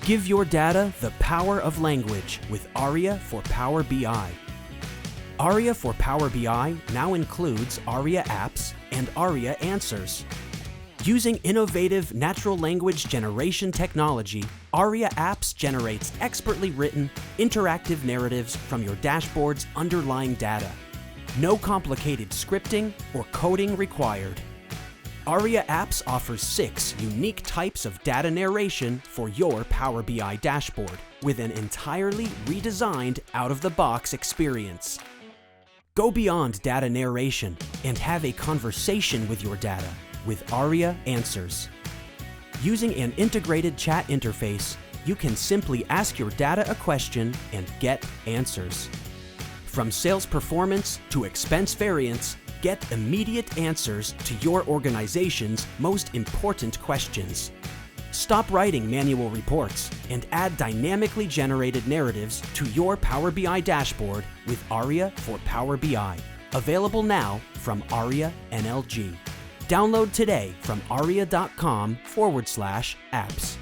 Give your data the power of language with Arria for Power BI. Arria for Power BI now includes Arria Apps and Arria Answers. Using innovative natural language generation technology, Arria Apps generates expertly written, interactive narratives from your dashboard's underlying data. No complicated scripting or coding required. Arria Apps offers 6 unique types of data narration for your Power BI dashboard with an entirely redesigned out-of-the-box experience. Go beyond data narration and have a conversation with your data with Arria Answers. Using an integrated chat interface, you can simply ask your data a question and get answers. From sales performance to expense variance, get immediate answers to your organization's most important questions. Stop writing manual reports and add dynamically generated narratives to your Power BI dashboard with Arria for Power BI. Available now from Arria NLG. Download today from arria.com/apps.